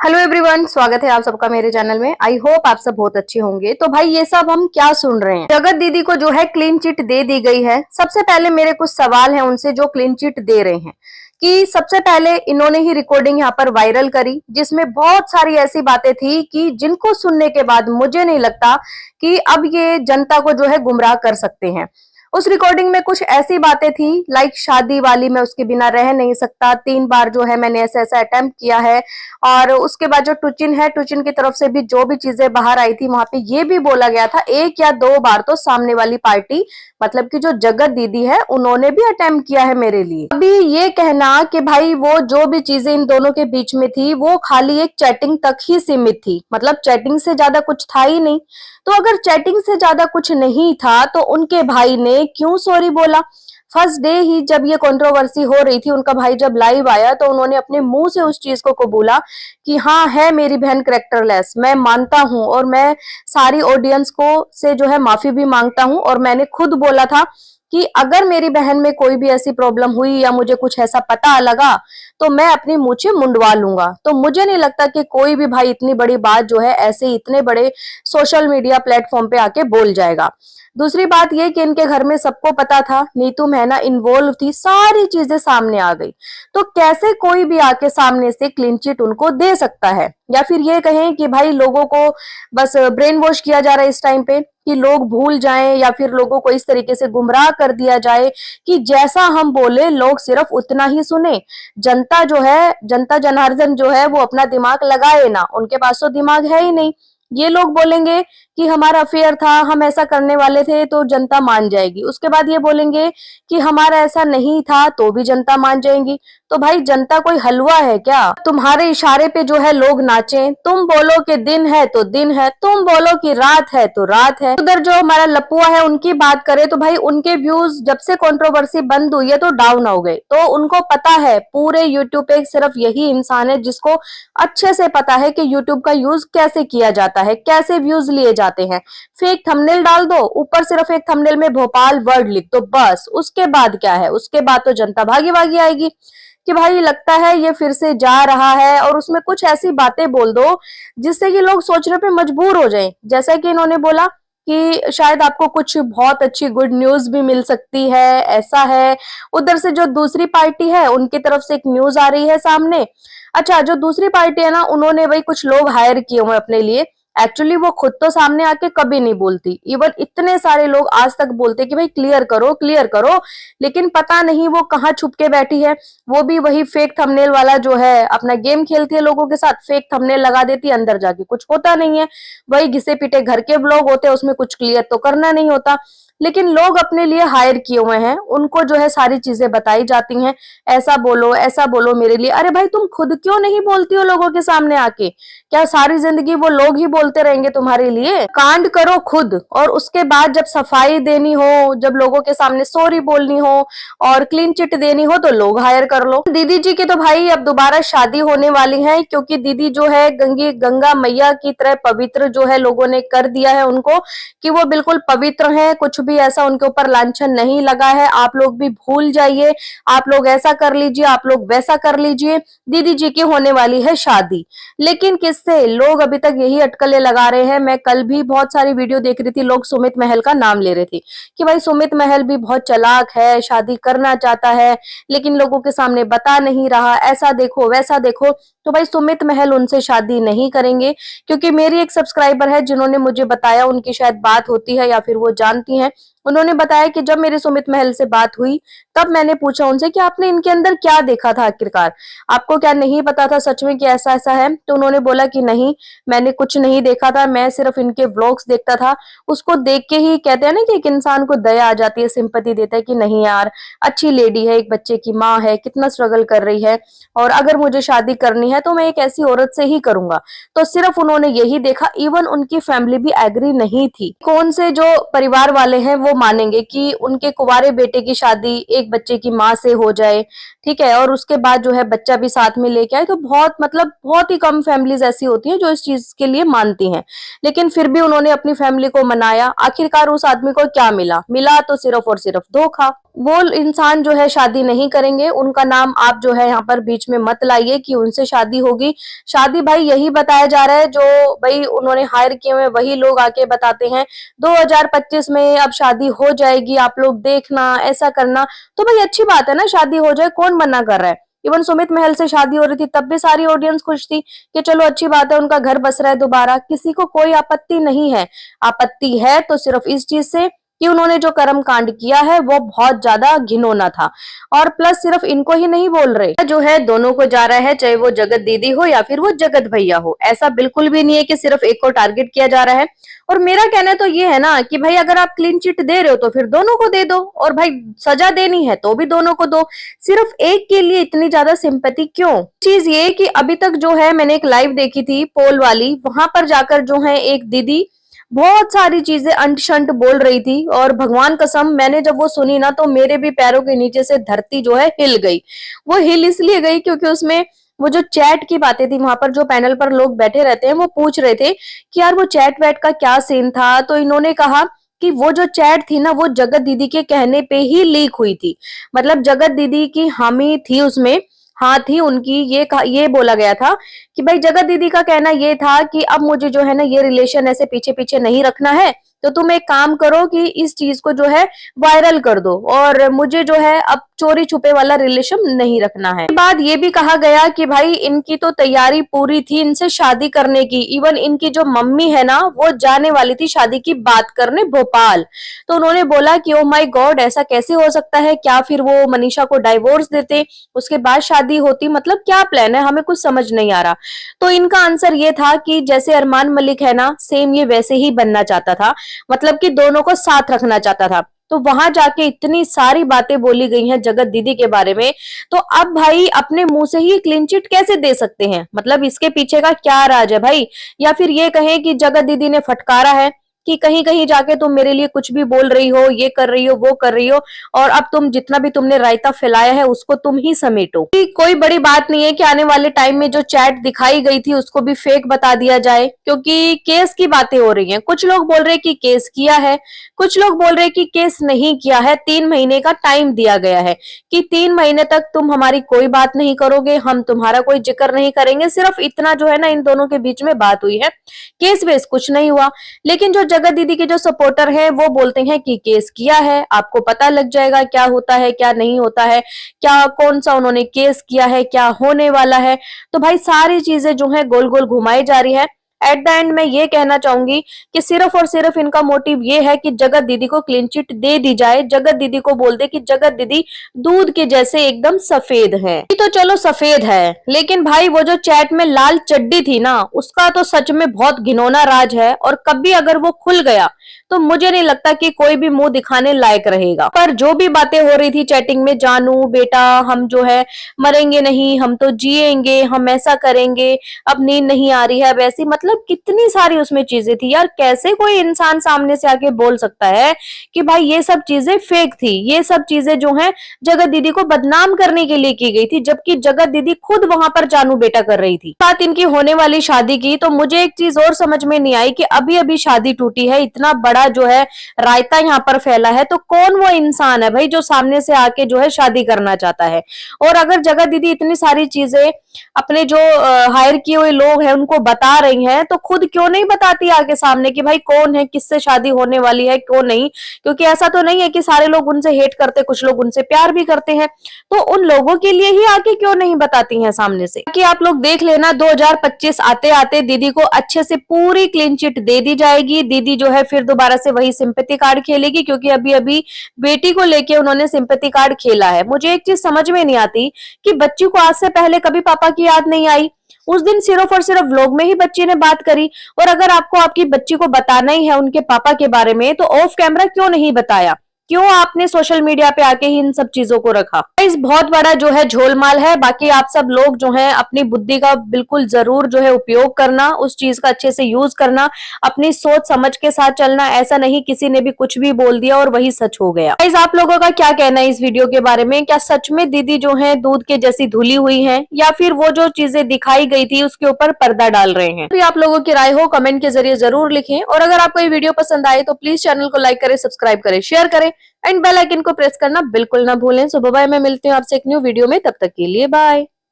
Hello everyone, स्वागत है आप सबका मेरे चैनल में। आई होप आप सब बहुत अच्छे होंगे। तो भाई ये सब हम क्या सुन रहे हैं? जगत दीदी को जो है क्लीन चिट दे दी गई है। सबसे पहले मेरे कुछ सवाल हैं उनसे जो क्लीन चिट दे रहे हैं कि सबसे पहले इन्होंने ही रिकॉर्डिंग यहाँ पर वायरल करी जिसमें बहुत सारी ऐसी बातें थी कि जिनको सुनने के बाद मुझे नहीं लगता कि अब ये जनता को जो है गुमराह कर सकते हैं। उस रिकॉर्डिंग में कुछ ऐसी बातें थी लाइक शादी वाली मैं उसके बिना रह नहीं सकता, 3 बार जो है मैंने ऐसा ऐसा अटेम्प्ट किया है। और उसके बाद जो टुचिन है, टुचिन की तरफ से भी जो भी चीजें बाहर आई थी वहां पे ये भी बोला गया था 1 या 2 बार तो सामने वाली पार्टी मतलब कि जो जगत दीदी है उन्होंने भी अटेम्प्ट किया है मेरे लिए। अभी ये कहना कि भाई वो जो भी चीजें इन दोनों के बीच में थी वो खाली एक चैटिंग तक ही सीमित थी, मतलब चैटिंग से ज्यादा कुछ था ही नहीं। तो अगर चैटिंग से ज्यादा कुछ नहीं था तो उनके भाई ने क्यों सॉरी बोला? फर्स्ट डे ही जब ये कंट्रोवर्सी हो रही थी, उनका भाई जब लाइव आया तो उन्होंने अपने मुंह से उस चीज को कबूला कि हाँ है मेरी बहन कैरेक्टरलेस, मैं मानता हूं और मैं सारी ऑडियंस को से जो है माफी भी मांगता हूं। और मैंने खुद बोला था कि अगर मेरी बहन में कोई भी ऐसी प्रॉब्लम हुई या मुझे कुछ ऐसा पता लगा तो मैं अपनी मूछें मुंडवा लूंगा। तो मुझे नहीं लगता कि कोई भी भाई इतनी बड़ी बात जो है ऐसे इतने बड़े सोशल मीडिया प्लेटफॉर्म पे आके बोल जाएगा। दूसरी बात ये कि इनके घर में सबको पता था, नीतू महना इन्वॉल्व थी, सारी चीजें सामने आ गई। तो कैसे कोई भी आके सामने से क्लीन चिट उनको दे सकता है? या फिर ये कहें कि भाई लोगों को बस ब्रेन वॉश किया जा रहा है इस टाइम पे कि लोग भूल जाएं, या फिर लोगों को इस तरीके से गुमराह कर दिया जाए कि जैसा हम बोले लोग सिर्फ उतना ही सुने। जनता जो है, जनता जनार्दन जो है वो अपना दिमाग लगाए ना, उनके पास तो दिमाग है ही नहीं। ये लोग बोलेंगे कि हमारा अफेयर था, हम ऐसा करने वाले थे तो जनता मान जाएगी। उसके बाद ये बोलेंगे कि हमारा ऐसा नहीं था तो भी जनता मान जाएगी। तो भाई जनता कोई हलवा है क्या? तुम्हारे इशारे पे जो है लोग नाचें। तुम बोलो कि दिन है तो दिन है, तुम बोलो कि रात है तो रात है। उधर जो हमारा लपुआ है उनकी बात करें तो भाई उनके व्यूज जब से कंट्रोवर्सी बंद हुई है तो डाउन हो गए। तो उनको पता है पूरे यूट्यूब पे सिर्फ यही इंसान है जिसको अच्छे से पता है कि यूट्यूब का यूज कैसे किया जाता है, कैसे व्यूज लिए जाते हैं। फेक थंबनेल डाल दो, ऊपर सिर्फ एक थंबनेल में भोपाल वर्ड लिख दो, बस। उसके बाद क्या है? उसके बाद तो जनता भागी भागी आएगी कि भाई लगता है ये फिर से जा रहा है। और उसमें कुछ ऐसी बातें बोल दो जिससे कि लोग सोचने पे मजबूर हो जाएं। जैसा कि इन्होंने बोला कि शायद आपको कुछ बहुत अच्छी गुड न्यूज भी मिल सकती है, ऐसा है। उधर से जो दूसरी पार्टी है उनकी तरफ से एक न्यूज आ रही है सामने। अच्छा, जो दूसरी पार्टी है ना, उन्होंने भाई कुछ लोग हायर किए हुए अपने लिए। एक्चुअली वो खुद तो सामने आके कभी नहीं बोलती, इवन इतने सारे लोग आज तक बोलते कि भाई क्लियर करो क्लियर करो, लेकिन पता नहीं वो कहाँ छुप के बैठी है। वो भी वही फेक थंबनेल वाला जो है अपना गेम खेलती है लोगों के साथ, फेक थंबनेल लगा देती है, अंदर जाके कुछ होता नहीं है। वही घिसे पिटे घर के ब्लॉग होते हैं, उसमें कुछ क्लियर तो करना नहीं होता। लेकिन लोग अपने लिए हायर किए हुए हैं, उनको जो है सारी चीजें बताई जाती हैं, ऐसा बोलो ऐसा बोलो मेरे लिए। अरे भाई तुम खुद क्यों नहीं बोलती हो लोगों के सामने आके? क्या सारी जिंदगी वो लोग ही बोलते रहेंगे तुम्हारे लिए? कांड करो खुद, और उसके बाद जब सफाई देनी हो, जब लोगों के सामने सॉरी बोलनी हो और क्लीन चिट देनी हो तो लोग हायर कर लो। दीदी जी की तो भाई अब दोबारा शादी होने वाली है, क्योंकि दीदी जो है गंगा मैया की तरह पवित्र जो है लोगों ने कर दिया है उनको कि वो बिल्कुल पवित्र है, कुछ भी ऐसा उनके ऊपर लांछन नहीं लगा है। आप लोग भी भूल जाइए, आप लोग ऐसा कर लीजिए, आप लोग वैसा कर लीजिए। दीदी जी की होने वाली है शादी, लेकिन किससे? लोग अभी तक यही अटकलें लगा रहे हैं। मैं कल भी बहुत सारी वीडियो देख रही थी, लोग सुमित महल का नाम ले रहे थे कि भाई सुमित महल भी बहुत चालाक है, शादी करना चाहता है लेकिन लोगों के सामने बता नहीं रहा, ऐसा देखो वैसा देखो। तो भाई सुमित महल उनसे शादी नहीं करेंगे, क्योंकि मेरी एक सब्सक्राइबर है जिन्होंने मुझे बताया, उनकी शायद बात होती है या फिर वो जानती हैं। उन्होंने बताया कि जब मेरी सुमित महल से बात हुई तब मैंने पूछा उनसे कि आपने इनके अंदर क्या देखा था, आखिरकार आपको क्या नहीं पता था सच में कि ऐसा ऐसा है? तो उन्होंने बोला कि नहीं, मैंने कुछ नहीं देखा था, मैं सिर्फ इनके व्लॉग्स देखता था। उसको देख के ही कहते हैं ना कि एक इंसान को दया आ जाती है, सिंपैथी देता है कि नहीं यार अच्छी लेडी है, एक बच्चे की माँ है, कितना स्ट्रगल कर रही है, और अगर मुझे शादी करनी है तो मैं एक ऐसी औरत से ही करूंगा। तो सिर्फ उन्होंने यही देखा, इवन उनकी फैमिली भी एग्री नहीं थी। कौन से जो परिवार वाले हैं वो मानेंगे कि उनके कुंवारे बेटे की शादी एक बच्चे की माँ से हो जाए, ठीक है, और उसके बाद जो है बच्चा भी साथ में लेके आए, तो बहुत मतलब बहुत ही कम फैमिलीज ऐसी होती हैं जो इस चीज के लिए मानती हैं। लेकिन फिर भी उन्होंने अपनी फैमिली को मनाया। आखिरकार उस आदमी को क्या मिला? मिला तो सिर्फ और सिर्फ धोखा। वो इंसान जो है शादी नहीं करेंगे, उनका नाम आप जो है यहाँ पर बीच में मत लाइए कि उनसे शादी होगी। शादी भाई यही बताया जा रहा है जो भाई उन्होंने हायर किए हुए वही लोग आके बताते हैं 2025 में अब शादी हो जाएगी, आप लोग देखना, ऐसा करना। तो भाई अच्छी बात है ना, शादी हो जाए, कौन मना कर रहा है। इवन सुमित महल से शादी हो रही थी तब भी सारी ऑडियंस खुश थी कि चलो अच्छी बात है, उनका घर बस रहा है दोबारा, किसी को कोई आपत्ति नहीं है। आपत्ति है तो सिर्फ इस चीज से कि उन्होंने जो कर्म कांड किया है वो बहुत ज्यादा घिनौना था। और प्लस सिर्फ इनको ही नहीं बोल रहे, जो है दोनों को जा रहा है, चाहे वो जगत दीदी हो या फिर वो जगत भैया हो। ऐसा बिल्कुल भी नहीं है कि सिर्फ एक को टारगेट किया जा रहा है। और मेरा कहना तो ये है ना कि भाई अगर आप क्लीन चिट दे रहे हो तो फिर दोनों को दे दो, और भाई सजा देनी है तो भी दोनों को दो। सिर्फ एक के लिए इतनी ज्यादा सिंपैथी क्यों? चीज ये कि अभी तक जो है मैंने एक लाइव देखी थी पोल वाली, वहां पर जाकर जो है एक दीदी बहुत सारी चीजें अंट शंट बोल रही थी, और भगवान कसम मैंने जब वो सुनी ना तो मेरे भी पैरों के नीचे से धरती जो है हिल गई। वो हिल इसलिए गई क्योंकि उसमें वो जो चैट की बातें थी, वहां पर जो पैनल पर लोग बैठे रहते हैं वो पूछ रहे थे कि यार वो चैट वैट का क्या सीन था। तो इन्होंने कहा कि वो जो चैट थी ना वो जगत दीदी के कहने पे ही लीक हुई थी। मतलब जगत दीदी की हामी थी उसमें, हाँ थी उनकी। ये बोला गया था कि भाई जगत दीदी का कहना ये था कि अब मुझे जो है ना ये रिलेशन ऐसे पीछे पीछे नहीं रखना है, तो तुम एक काम करो कि इस चीज को जो है वायरल कर दो, और मुझे जो है अब चोरी छुपे वाला रिलेशन नहीं रखना है। बाद ये भी कहा गया कि भाई इनकी तो तैयारी पूरी थी इनसे शादी करने की। इवन इनकी जो मम्मी है ना वो जाने वाली थी शादी की बात करने भोपाल। तो उन्होंने बोला कि ओ माय गॉड ऐसा कैसे हो सकता है, क्या फिर वो मनीषा को डाइवोर्स देते उसके बाद शादी होती? मतलब क्या प्लान है, हमें कुछ समझ नहीं आ रहा। तो इनका आंसर ये था कि जैसे अरमान मलिक है ना सेम ये वैसे ही बनना चाहता था, मतलब कि दोनों को साथ रखना चाहता था। तो वहां जाके इतनी सारी बातें बोली गई हैं जगत दीदी के बारे में। तो अब भाई अपने मुंह से ही क्लीन चिट कैसे दे सकते हैं? मतलब इसके पीछे का क्या राज है भाई? या फिर ये कहें कि जगत दीदी ने फटकारा है कि कहीं कहीं जाके तुम मेरे लिए कुछ भी बोल रही हो, ये कर रही हो, वो कर रही हो, और अब तुम जितना भी तुमने रायता फैलाया है उसको तुम ही समेटो। कोई बड़ी बात नहीं है कि आने वाले टाइम में जो चैट दिखाई गई थी उसको भी फेक बता दिया जाए, क्योंकि केस की बातें हो रही हैं। कुछ लोग बोल रहे हैं कि केस किया है, कुछ लोग बोल रहे हैं कि केस नहीं किया है। 3 महीने का टाइम दिया गया है कि 3 महीने तक तुम हमारी कोई बात नहीं करोगे, हम तुम्हारा कोई जिक्र नहीं करेंगे। सिर्फ इतना जो है ना इन दोनों के बीच में बात हुई है, केस वेस कुछ नहीं हुआ। लेकिन जो जगत दीदी के जो सपोर्टर हैं वो बोलते हैं कि केस किया है, आपको पता लग जाएगा क्या होता है क्या नहीं होता है, क्या कौन सा उन्होंने केस किया है, क्या होने वाला है। तो भाई सारी चीजें जो है गोल गोल घुमाई जा रही है। एट द एंड मैं ये कहना चाहूंगी कि सिर्फ और सिर्फ इनका मोटिव ये है कि जगत दीदी को क्लीन चिट दे दी जाए, जगत दीदी को बोल दे कि जगत दीदी दूध के जैसे एकदम सफेद है। तो चलो सफेद है, लेकिन भाई वो जो चैट में लाल चड्डी थी ना उसका तो सच में बहुत घिनौना राज है, और कभी अगर वो खुल गया तो मुझे नहीं लगता कि कोई भी मुंह दिखाने लायक रहेगा। पर जो भी बातें हो रही थी चैटिंग में, जानू बेटा हम जो है मरेंगे नहीं, हम तो जिएंगे, हम ऐसा करेंगे, अब नींद नहीं आ रही है वैसी, मतलब कितनी सारी उसमें चीजें थी यार। कैसे कोई इंसान सामने से आके बोल सकता है कि भाई ये सब चीजें फेक थी, ये सब चीजें जो है जगत दीदी को बदनाम करने के लिए की गई थी, जबकि जगत दीदी खुद वहां पर जानू बेटा कर रही थी। बात इनकी होने वाली शादी की, तो मुझे एक चीज और समझ में नहीं आई कि अभी अभी शादी टूटी है, इतना बड़ा जो है रायता यहाँ पर फैला है, तो कौन वो इंसान है भाई जो सामने से आके जो है शादी करना चाहता है? और अगर जगत दीदी इतनी सारी चीजें अपने जो हायर किए हुए लोग हैं उनको बता रही हैं, तो खुद क्यों नहीं बताती आगे सामने कि भाई कौन है, किससे शादी होने वाली है, क्यों नहीं? क्योंकि ऐसा तो नहीं है कि सारे लोग उनसे हेट करते, कुछ लोग उनसे प्यार भी करते हैं। तो उन लोगों के लिए ही आके क्यों नहीं बताती हैं सामने से? कि आप लोग देख लेना 2025 आते आते दीदी को अच्छे से पूरी क्लीन चिट दे दी जाएगी। दीदी जो है फिर दोबारा से वही सिंपैथी कार्ड खेलेगी, क्योंकि अभी अभी बेटी को लेके उन्होंने सिंपैथी कार्ड खेला है। मुझे एक चीज समझ में नहीं आती कि बच्ची को आज से पहले कभी पापा की याद नहीं आई। उस दिन सिर्फ और सिर्फ व्लॉग में ही बच्ची ने बात करी, और अगर आपको आपकी बच्ची को बताना ही है उनके पापा के बारे में तो ऑफ कैमरा क्यों नहीं बताया? क्यों आपने सोशल मीडिया पे आके ही इन सब चीजों को रखा। इस बहुत बड़ा जो है झोलमाल है। बाकी आप सब लोग जो है अपनी बुद्धि का बिल्कुल जरूर जो है उपयोग करना, उस चीज का अच्छे से यूज करना, अपनी सोच समझ के साथ चलना। ऐसा नहीं किसी ने भी कुछ भी बोल दिया और वही सच हो गया। गाइस, आप लोगों का क्या कहना है इस वीडियो के बारे में? क्या सच में दीदी जो है दूध के जैसी धुली हुई है, या फिर वो जो चीजें दिखाई गई थी उसके ऊपर पर्दा डाल रहे हैं? आप लोगों की राय हो कमेंट के जरिए जरूर लिखें। और अगर आपको ये वीडियो पसंद आए तो प्लीज चैनल को लाइक करें, सब्सक्राइब करें, शेयर करें एंड बेल आइकन को प्रेस करना बिल्कुल ना भूलें। सो बाय, मैं मिलती हूँ आपसे एक न्यू वीडियो में, तब तक के लिए बाय।